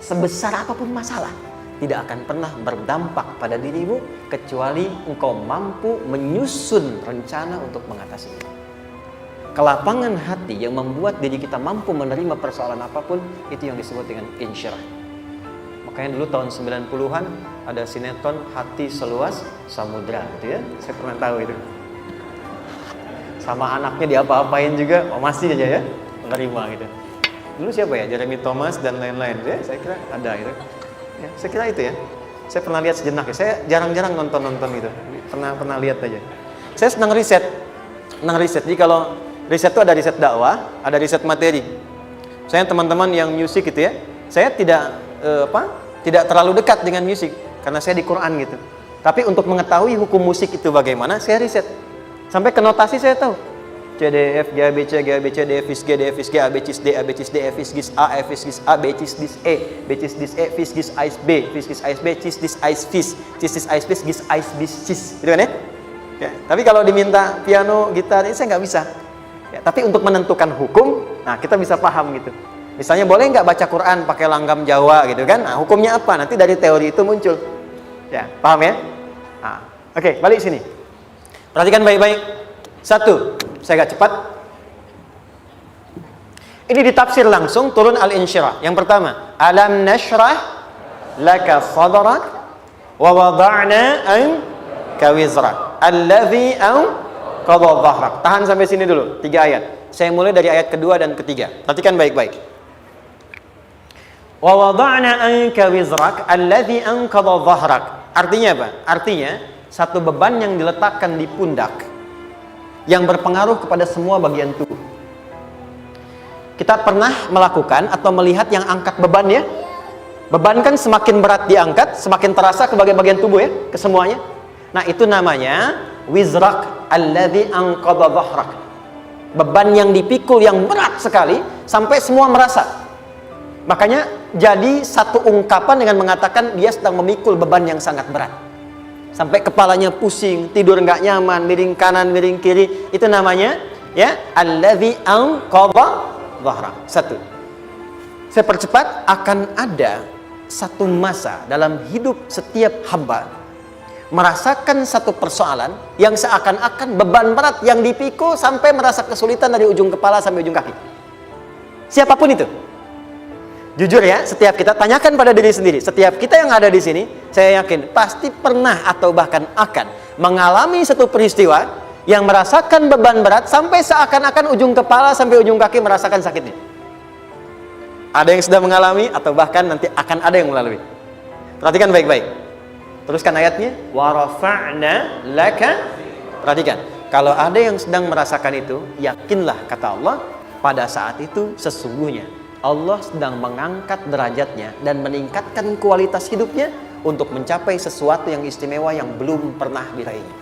sebesar apapun masalah, tidak akan pernah berdampak pada dirimu kecuali engkau mampu menyusun rencana untuk mengatasinya. Kelapangan hati yang membuat diri kita mampu menerima persoalan apapun, itu yang disebut dengan insyirah. Makanya dulu tahun 90-an ada sinetron Hati Seluas Samudra gitu ya. Saya pernah tahu itu. Sama anaknya diapa-apain juga, masih aja ya menerima gitu. Dulu siapa ya? Jeremy Thomas dan lain-lain ya. Saya kira ada gitu. Ya, saya kira itu ya. Saya pernah lihat sejenak ya. Saya jarang-jarang nonton gitu. Pernah lihat aja. Saya senang riset. Jadi kalau riset itu ada riset dakwah, ada riset materi. Saya teman-teman yang musik gitu ya, saya tidak terlalu dekat dengan musik karena saya di Quran gitu. Tapi untuk mengetahui hukum musik itu bagaimana, saya riset. Sampai ke notasi saya tahu. C D F G A B C D F G D F G A B C D A B C D F G A F G A B C D E B C D E F G A B C D gitu kan ya? Ya, tapi kalau diminta piano, gitar, ini saya nggak bisa. Ya, tapi untuk menentukan hukum, nah kita bisa paham gitu. Misalnya boleh nggak baca Quran pakai langgam Jawa gitu kan? Nah, hukumnya apa? Nanti dari teori itu muncul. Ya, paham ya? Nah, oke, balik sini. Perhatikan baik-baik. 1, saya agak cepat. Ini ditafsir langsung turun Al-Insyirah. Yang pertama, alam nashrah laka sadrak wa wada'na anka wizrak allazi anqadha dhahrak. Tahan sampai sini dulu, 3 ayat. Saya mulai dari ayat kedua dan ketiga. Perhatikan baik-baik. Wa wada'na anka wizrak allazi anqadha dhahrak. Artinya apa? Artinya satu beban yang diletakkan di pundak yang berpengaruh kepada semua bagian tubuh. Kita pernah melakukan atau melihat yang angkat beban ya? Beban kan semakin berat diangkat, semakin terasa ke bagian-bagian tubuh ya, ke semuanya. Nah, itu namanya wizrak alladzi anqadha dhahrak. Beban yang dipikul yang berat sekali sampai semua merasa. Makanya jadi satu ungkapan dengan mengatakan dia sedang memikul beban yang sangat berat. Sampai kepalanya pusing, tidur nggak nyaman, miring kanan, miring kiri. Itu namanya ya alladzi anqadha dhahrak. 1. Saya percepat, akan ada satu masa dalam hidup setiap hamba merasakan satu persoalan yang seakan-akan beban berat yang dipikul sampai merasa kesulitan dari ujung kepala sampai ujung kaki. Siapapun itu. Jujur ya, setiap kita tanyakan pada diri sendiri. Setiap kita yang ada di sini, saya yakin pasti pernah atau bahkan akan mengalami satu peristiwa yang merasakan beban berat sampai seakan-akan ujung kepala sampai ujung kaki merasakan sakitnya. ada yang sudah mengalami, atau bahkan nanti akan ada yang melalui. Perhatikan baik-baik. Teruskan ayatnya. Wa rafa'na laka. Perhatikan. Kalau ada yang sedang merasakan itu, yakinlah, kata Allah, pada saat itu sesungguhnya Allah sedang mengangkat derajatnya dan meningkatkan kualitas hidupnya untuk mencapai sesuatu yang istimewa yang belum pernah diraihnya.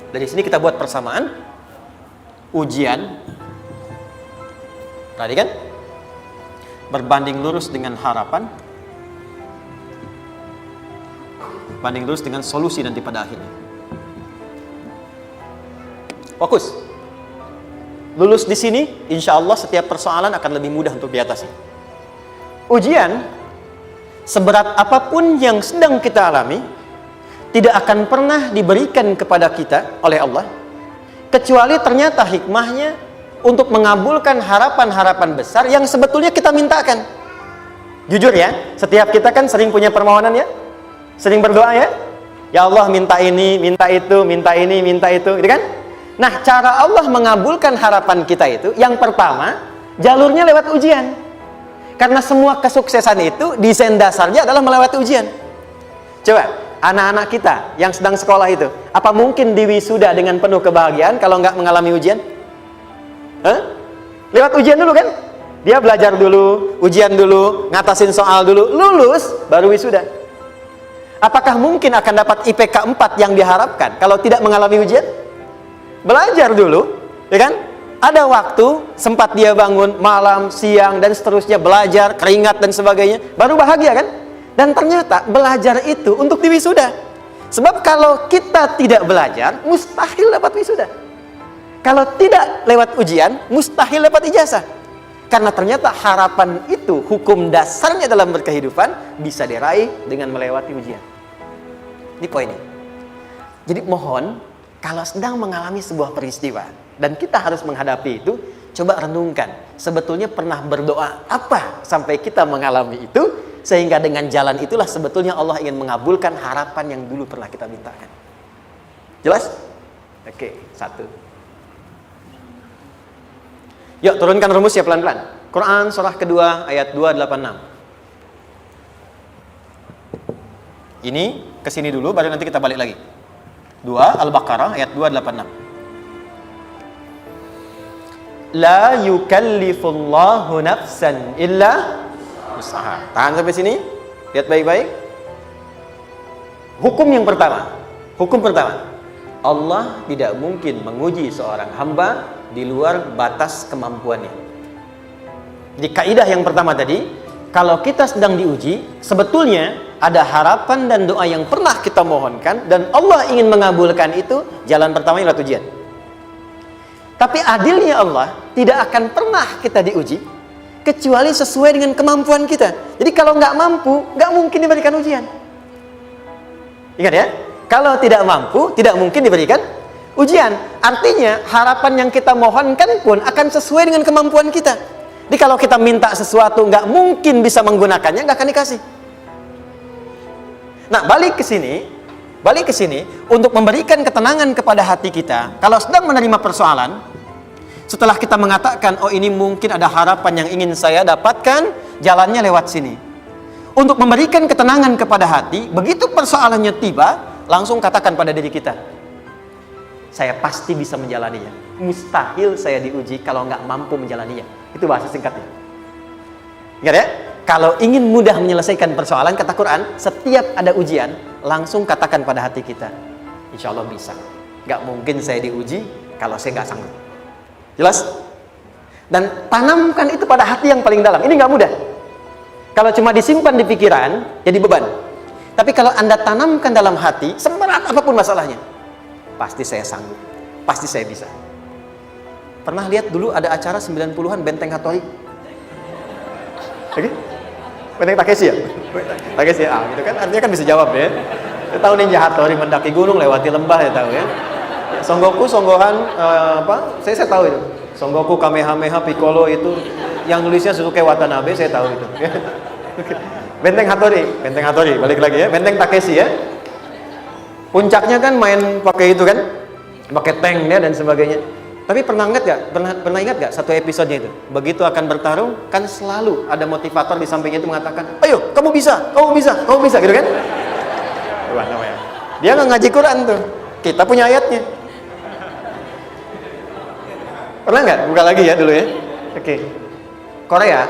Dari sini kita buat persamaan. Ujian, tadi kan, berbanding lurus dengan harapan, banding lurus dengan solusi nanti pada akhirnya. Fokus. Lulus di sini, insya Allah setiap persoalan akan lebih mudah untuk diatasi. Ujian, seberat apapun yang sedang kita alami, tidak akan pernah diberikan kepada kita oleh Allah, kecuali ternyata hikmahnya untuk mengabulkan harapan-harapan besar yang sebetulnya kita mintakan. Jujur ya, setiap kita kan sering punya permohonan ya, sering berdoa ya, ya Allah minta ini, minta itu, minta ini, minta itu, gitu kan? Nah, cara Allah mengabulkan harapan kita itu, yang pertama, jalurnya lewat ujian. Karena semua kesuksesan itu, desain dasarnya adalah melewati ujian. Coba, anak-anak kita yang sedang sekolah itu, apa mungkin diwisuda dengan penuh kebahagiaan kalau nggak mengalami ujian? Lewat ujian dulu kan? Dia belajar dulu, ujian dulu, ngatasin soal dulu, lulus, baru wisuda. Apakah mungkin akan dapat IPK 4 yang diharapkan kalau tidak mengalami ujian? Belajar dulu, ya kan? Ada waktu, sempat dia bangun malam, siang, dan seterusnya, belajar, keringat, dan sebagainya, baru bahagia kan? Dan ternyata belajar itu untuk diwisuda. Sebab kalau kita tidak belajar, mustahil dapat wisuda. Kalau tidak lewat ujian, mustahil dapat ijazah. Karena ternyata harapan itu, hukum dasarnya dalam berkehidupan, bisa diraih dengan melewati ujian. Ini poinnya. Jadi mohon, kalau sedang mengalami sebuah peristiwa dan kita harus menghadapi itu, coba renungkan, sebetulnya pernah berdoa apa sampai kita mengalami itu, sehingga dengan jalan itulah sebetulnya Allah ingin mengabulkan harapan yang dulu pernah kita mintakan. Jelas? Oke, satu. Yuk turunkan rumus ya pelan-pelan. Quran surah kedua ayat 286. Ini kesini dulu, baru nanti kita balik lagi. 2 Al-Baqarah ayat 286. La yukallifullahu nafsan illa wus'aha. Tahan sampai sini. Lihat baik-baik. Hukum yang pertama. Hukum pertama. Allah tidak mungkin menguji seorang hamba di luar batas kemampuannya. Di kaidah yang pertama tadi, kalau kita sedang diuji, sebetulnya ada harapan dan doa yang pernah kita mohonkan dan Allah ingin mengabulkan itu, jalan pertama lewat ujian. Tapi adilnya Allah, tidak akan pernah kita diuji kecuali sesuai dengan kemampuan kita. Jadi kalau nggak mampu, nggak mungkin diberikan ujian. Ingat ya, kalau tidak mampu, tidak mungkin diberikan ujian. Artinya harapan yang kita mohonkan pun akan sesuai dengan kemampuan kita. Jadi kalau kita minta sesuatu nggak mungkin bisa menggunakannya, nggak akan dikasih. Nah, balik ke sini untuk memberikan ketenangan kepada hati kita. Kalau sedang menerima persoalan, setelah kita mengatakan, oh ini mungkin ada harapan yang ingin saya dapatkan, jalannya lewat sini. Untuk memberikan ketenangan kepada hati, begitu persoalannya tiba, langsung katakan pada diri kita, saya pasti bisa menjalaninya. Mustahil saya diuji kalau nggak mampu menjalaninya. Itu bahasa singkatnya. Ingat ya? Kalau ingin mudah menyelesaikan persoalan, kata Quran, setiap ada ujian, langsung katakan pada hati kita, insya Allah bisa. Gak mungkin saya diuji kalau saya gak sanggup. Jelas? Dan tanamkan itu pada hati yang paling dalam. Ini gak mudah. Kalau cuma disimpan di pikiran, jadi beban. Tapi kalau Anda tanamkan dalam hati, seberat apapun masalahnya, pasti saya sanggup. Pasti saya bisa. Pernah lihat dulu ada acara 90-an Benteng Hattori? Oke? Benteng Takeshi ya? Takeshi ya, gitu kan artinya kan bisa jawab ya. Saya tahu Ninja Hattori mendaki gunung lewati lembah, ya tahu ya. Songoku, Songgohan, saya tahu itu. Songoku, Kamehameha, Piccolo itu yang nulisnya Suzuki Watanabe, saya tahu itu. Benteng Hattori, balik lagi ya. Benteng Takeshi ya. Puncaknya kan main pakai itu kan, pakai tanknya dan sebagainya. Tapi pernah ingat gak satu episodenya itu? Begitu akan bertarung, kan selalu ada motivator di sampingnya itu mengatakan, ayo, kamu bisa, gitu kan? Dia nggak ngaji Quran tuh. Kita punya ayatnya. Pernah nggak? Buka lagi ya dulu ya. Oke. Korea,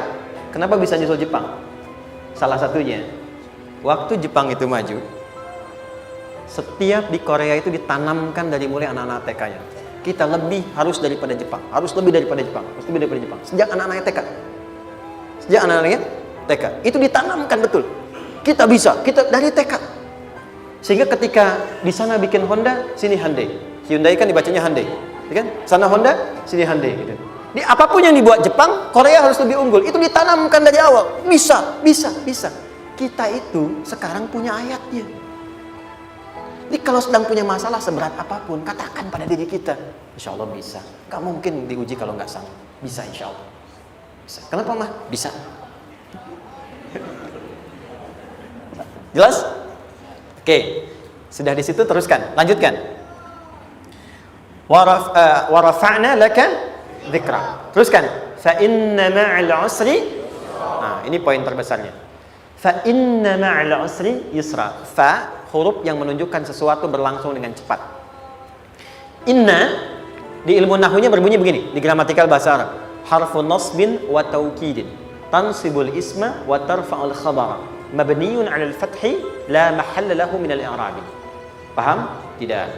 kenapa bisa nyusul Jepang? Salah satunya, waktu Jepang itu maju, setiap di Korea itu ditanamkan dari mulai anak-anak TK-nya. Kita harus lebih daripada Jepang. Sejak anak-anaknya TK. Itu ditanamkan betul. Kita bisa, kita dari TK. Sehingga ketika di sana bikin Honda, sini Hyundai. Hyundai kan dibacanya Hyundai, ya kan? Sana Honda, sini Hyundai gitu. Di apapun yang dibuat Jepang, Korea harus lebih unggul. Itu ditanamkan dari awal. Bisa. Kita itu sekarang punya ayatnya. Jadi kalau sedang punya masalah seberat apapun, katakan pada diri kita, insya Allah bisa. Gak mungkin diuji kalau nggak sanggup. Bisa insya Allah. Bisa. Kenapa mah? Bisa. Jelas? Oke. Sudah di situ teruskan. Lanjutkan. Warafa'na laka dzikra. Teruskan. Fa inna ma'al usri. Nah, ini poin terbesarnya. Fa inna ma'al usri yusra. Fa huruf yang menunjukkan sesuatu berlangsung dengan cepat. Inna di ilmu nahwunya berbunyi begini, di gramatikal bahasa Arab. Harfu nasbin wa taukidin. Tansibul isma wa tarfa'ul khabara. Mabniyun 'alal fathi la mahalla lahu min al-i'rab. Paham? Tidak.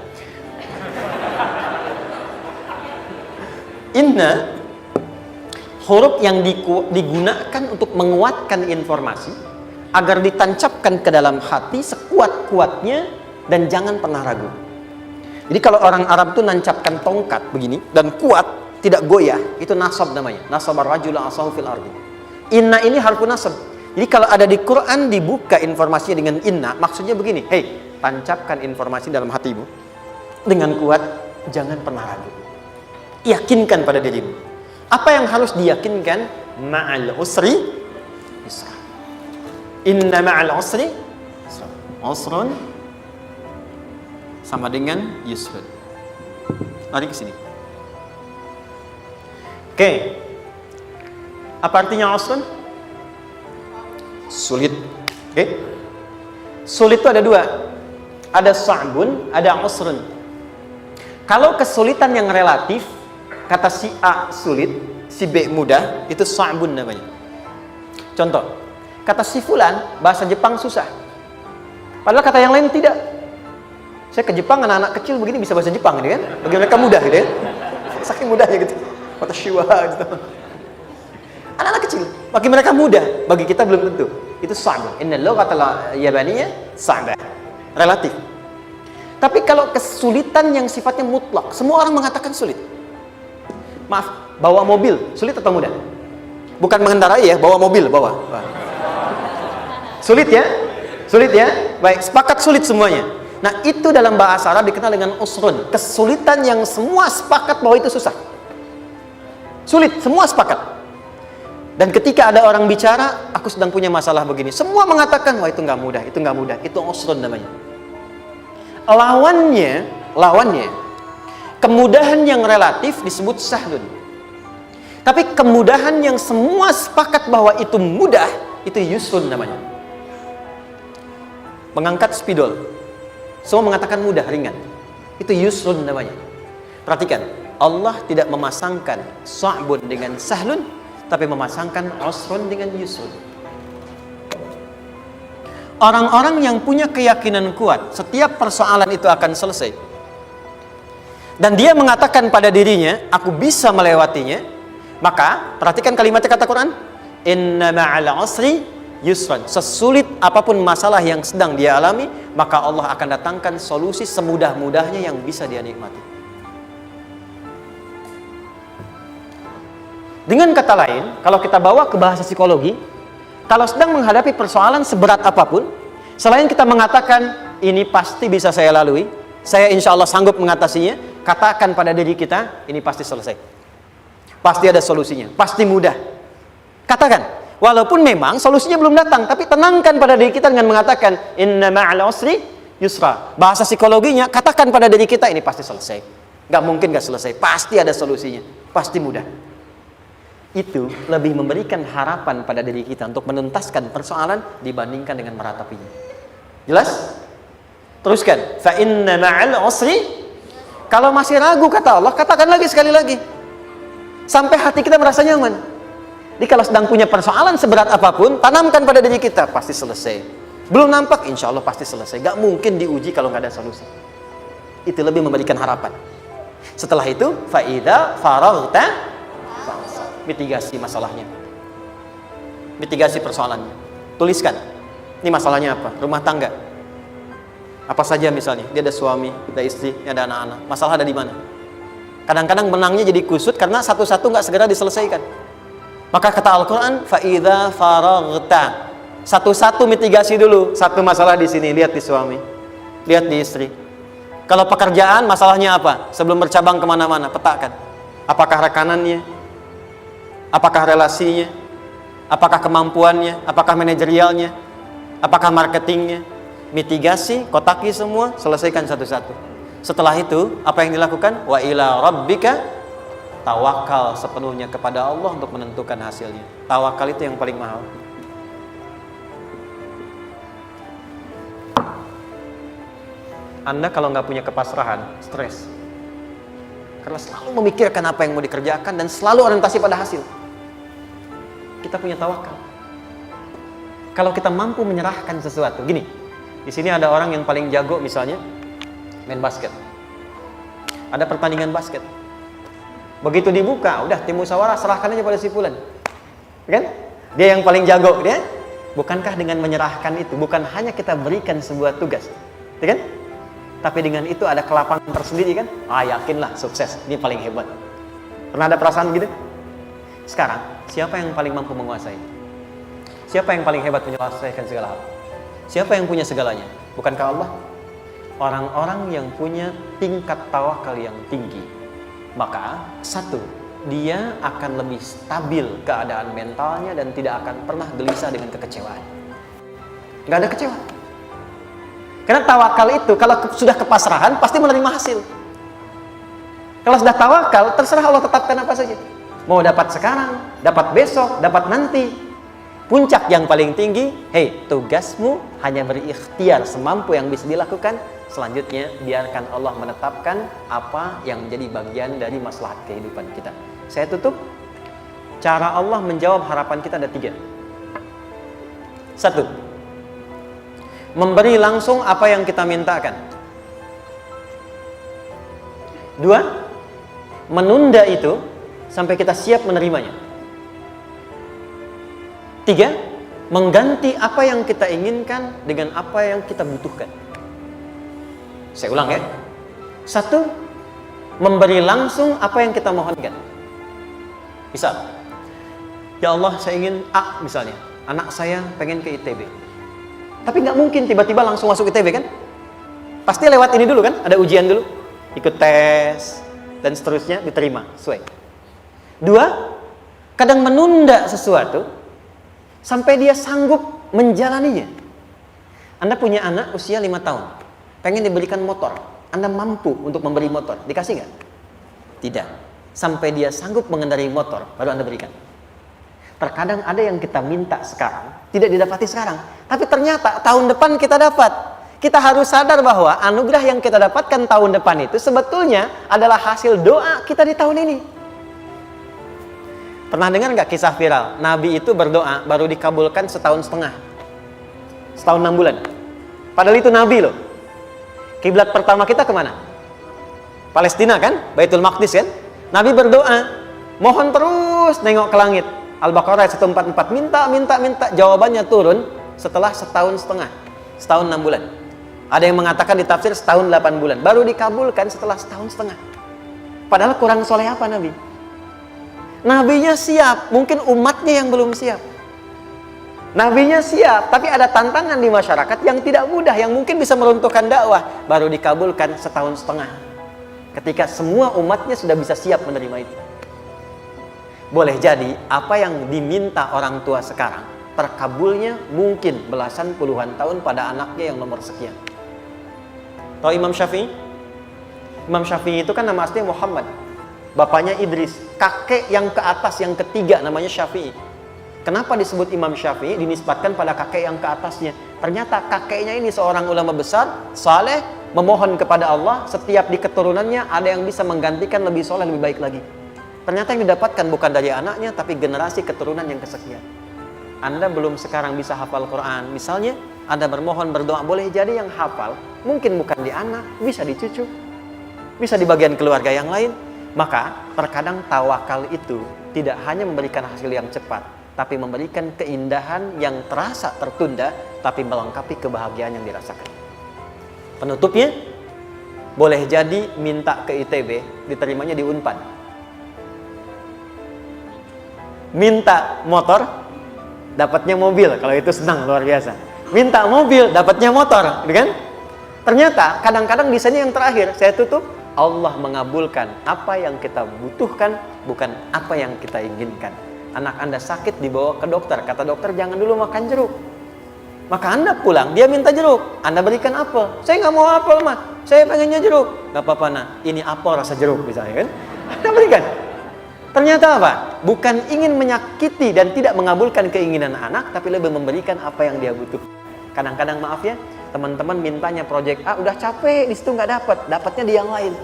Inna huruf yang digunakan untuk menguatkan informasi agar ditancapkan ke dalam hati sekuat-kuatnya dan jangan pernah ragu. Jadi kalau orang Arab itu nancapkan tongkat begini dan kuat, tidak goyah, itu nasab namanya. Nasabar rajula asahu fil ardi. Inna ini harfu nasab. Jadi kalau ada di Quran dibuka informasinya dengan inna, maksudnya begini, hei, tancapkan informasi dalam hatimu dengan kuat, jangan pernah ragu. Yakinkan pada dirimu. Apa yang harus diyakinkan? Ma'al usri yusra. Inna ma'al usri usrun sama dengan yusrun. Lari ke sini. Oke. Apa artinya usrun? Sulit. Oke. Sulit itu ada dua. Ada sa'bun, ada usrun. Kalau kesulitan yang relatif, kata si A sulit, si B mudah, itu sa'bun namanya. Contoh, kata si fulan, bahasa Jepang susah. Padahal kata yang lain tidak. Saya ke Jepang, anak-anak kecil begini bisa bahasa Jepang gitu kan. Bagi mereka mudah gitu ya. Saking mudahnya gitu. Kata shiwa gitu. Anak-anak kecil, bagi mereka mudah, bagi kita belum tentu. Itu sa'bun. Inna lughatal yabaniyah sa'bah. Relatif. Tapi kalau kesulitan yang sifatnya mutlak, semua orang mengatakan sulit. Maaf, bawa mobil, sulit atau mudah? Bukan mengendarai ya, bawa mobil, bawa. Sulit ya? Sulit ya? Baik, sepakat sulit semuanya. Nah, itu dalam bahasa Arab dikenal dengan usrun. Kesulitan yang semua sepakat bahwa itu susah. Sulit, semua sepakat. Dan ketika ada orang bicara, aku sedang punya masalah begini. Semua mengatakan, wah itu nggak mudah, itu nggak mudah. Itu usrun namanya. Lawannya, kemudahan yang relatif disebut sahlun. Tapi kemudahan yang semua sepakat bahwa itu mudah, itu yusrun namanya. Mengangkat spidol, semua mengatakan mudah, ringan. Itu yusrun namanya. Perhatikan, Allah tidak memasangkan sa'bun dengan sahlun, tapi memasangkan usrun dengan yusrun. Orang-orang yang punya keyakinan kuat, setiap persoalan itu akan selesai. Dan dia mengatakan pada dirinya, aku bisa melewatinya. Maka, perhatikan kalimat kata Quran. Inna ma'al usri yusran. Sesulit apapun masalah yang sedang dia alami, maka Allah akan datangkan solusi semudah-mudahnya yang bisa dia nikmati. Dengan kata lain, kalau kita bawa ke bahasa psikologi, kalau sedang menghadapi persoalan seberat apapun, selain kita mengatakan, ini pasti bisa saya lalui, saya insya Allah sanggup mengatasinya, katakan pada diri kita, ini pasti selesai. Pasti ada solusinya, pasti mudah. Katakan, walaupun memang solusinya belum datang, tapi tenangkan pada diri kita dengan mengatakan, inna ma'al usri yusra. Bahasa psikologinya, katakan pada diri kita, ini pasti selesai. Nggak mungkin nggak selesai, pasti ada solusinya, pasti mudah. Itu lebih memberikan harapan pada diri kita untuk menuntaskan persoalan dibandingkan dengan meratapinya. Jelas? Teruskan. Fa inna ma'al usri. Kalau masih ragu kata Allah, katakan lagi sekali lagi. Sampai hati kita merasa nyaman. Jadi kalau sedang punya persoalan seberat apapun, tanamkan pada diri kita, pasti selesai. Belum nampak, insya Allah pasti selesai. Gak mungkin diuji kalau nggak ada solusi. Itu lebih memberikan harapan. Setelah itu, fa'idha faraghta, mitigasi masalahnya, mitigasi persoalannya. Tuliskan, ini masalahnya apa? Rumah tangga. Apa saja misalnya, dia ada suami, ada istri, ada anak-anak. Masalah ada di mana? Kadang-kadang menangnya jadi kusut karena satu-satu nggak segera diselesaikan. Maka kata Al-Quran, fa'idha faraghta, satu-satu mitigasi dulu. Satu masalah di sini, lihat di suami, lihat di istri. Kalau pekerjaan, masalahnya apa? Sebelum bercabang kemana-mana, petakan. Apakah rekanannya? Apakah relasinya? Apakah kemampuannya? Apakah manajerialnya? Apakah marketingnya? Mitigasi, kotaki semua, selesaikan satu-satu. Setelah itu, apa yang dilakukan? Wa ila rabbika, tawakal sepenuhnya kepada Allah untuk menentukan hasilnya. Tawakal itu yang paling mahal. Anda kalau nggak punya kepasrahan, stres. Karena selalu memikirkan apa yang mau dikerjakan dan selalu orientasi pada hasil. Kita punya tawakal. Kalau kita mampu menyerahkan sesuatu, gini, di sini ada orang yang paling jago misalnya main basket. Ada pertandingan basket. Begitu dibuka, udah tim musyawarah serahkan aja pada si fulan. Kan? Dia yang paling jago, dia. Bukankah dengan menyerahkan itu bukan hanya kita berikan sebuah tugas, ya kan? Tapi dengan itu ada kelapangan tersendiri kan? Yakinlah sukses, ini paling hebat. Pernah ada perasaan gitu? Sekarang, siapa yang paling mampu menguasai? Siapa yang paling hebat menyelesaikan segala hal? Siapa yang punya segalanya? Bukankah Allah? Orang-orang yang punya tingkat tawakal yang tinggi. Maka, satu, dia akan lebih stabil keadaan mentalnya dan tidak akan pernah gelisah dengan kekecewaan. Gak ada kecewa. Karena tawakal itu kalau sudah kepasrahan pasti menerima hasil. Kalau sudah tawakal, terserah Allah tetapkan apa saja. Mau dapat sekarang, dapat besok, dapat nanti. Puncak yang paling tinggi, tugasmu hanya berikhtiar semampu yang bisa dilakukan. Selanjutnya biarkan Allah menetapkan apa yang menjadi bagian dari maslahat kehidupan kita. Saya tutup. Cara Allah menjawab harapan kita ada 3. 1. Memberi langsung apa yang kita mintakan. 2. Menunda itu sampai kita siap menerimanya. 3. Mengganti apa yang kita inginkan dengan apa yang kita butuhkan. Saya ulang ya. 1. Memberi langsung apa yang kita mohonkan. Misal, ya Allah saya ingin A misalnya, anak saya pengen ke ITB. Tapi nggak mungkin tiba-tiba langsung masuk ITB kan? Pasti lewat ini dulu kan? Ada ujian dulu, ikut tes dan seterusnya diterima sesuai. 2. Kadang menunda sesuatu sampai dia sanggup menjalaninya. Anda punya anak usia 5 tahun, pengen diberikan motor. Anda mampu untuk memberi motor, dikasih nggak? Tidak. Sampai dia sanggup mengendarai motor, baru Anda berikan. Terkadang ada yang kita minta sekarang, tidak didapati sekarang. Tapi ternyata tahun depan kita dapat. Kita harus sadar bahwa anugerah yang kita dapatkan tahun depan itu sebetulnya adalah hasil doa kita di tahun ini. Pernah dengar nggak kisah viral? Nabi itu berdoa baru dikabulkan setahun setengah. Setahun 6 bulan. Padahal itu Nabi loh. Kiblat pertama kita kemana? Palestina kan? Baitul Maqdis kan? Nabi berdoa, mohon terus nengok ke langit. Al-Baqarah 144, minta, jawabannya turun setelah setahun setengah, setahun 6 bulan. Ada yang mengatakan di tafsir setahun 8 bulan, baru dikabulkan setelah setahun setengah. Padahal kurang soleh apa Nabi? Nabinya siap, mungkin umatnya yang belum siap. Nabinya siap, tapi ada tantangan di masyarakat yang tidak mudah, yang mungkin bisa meruntuhkan dakwah, baru dikabulkan setahun setengah. Ketika semua umatnya sudah bisa siap menerima itu. Boleh jadi apa yang diminta orang tua sekarang terkabulnya mungkin belasan puluhan tahun pada anaknya yang nomor sekian. Tahu Imam Syafi'i? Imam Syafi'i itu kan nama aslinya Muhammad. Bapaknya Idris. Kakek yang ke atas, yang ketiga namanya Syafi'i. Kenapa disebut Imam Syafi'i? Dinisbatkan pada kakek yang ke atasnya. Ternyata kakeknya ini seorang ulama besar, saleh, memohon kepada Allah. Setiap di keturunannya ada yang bisa menggantikan lebih soleh, lebih baik lagi. Ternyata yang didapatkan bukan dari anaknya, tapi generasi keturunan yang kesekian. Anda belum sekarang bisa hafal Quran. Misalnya, Anda bermohon, berdoa, boleh jadi yang hafal mungkin bukan di anak, bisa di cucu, bisa di bagian keluarga yang lain. Maka terkadang tawakal itu tidak hanya memberikan hasil yang cepat, tapi memberikan keindahan yang terasa tertunda, tapi melengkapi kebahagiaan yang dirasakan. Penutupnya, boleh jadi minta ke ITB, diterimanya di Unpad. Minta motor, dapatnya mobil. Kalau itu senang, luar biasa. Minta mobil, dapatnya motor, gitu kan? Ternyata kadang-kadang di sini yang terakhir, saya tutup, Allah mengabulkan apa yang kita butuhkan, bukan apa yang kita inginkan. Anak Anda sakit, dibawa ke dokter. Kata dokter, jangan dulu makan jeruk. Maka Anda pulang, dia minta jeruk. Anda berikan apel. Saya nggak mau apel, mah. Saya pengennya jeruk. Nggak apa-apa, nah. Ini apel rasa jeruk, misalnya kan? Anda berikan. Ternyata apa? Bukan ingin menyakiti dan tidak mengabulkan keinginan anak, tapi lebih memberikan apa yang dia butuh. Kadang-kadang maaf ya, teman-teman mintanya proyek A, udah capek, di situ nggak dapat, dapatnya di yang lain.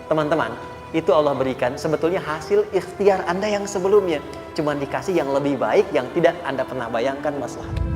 Teman-teman, itu Allah berikan sebetulnya hasil ikhtiar Anda yang sebelumnya. Cuma dikasih yang lebih baik, yang tidak Anda pernah bayangkan masalah.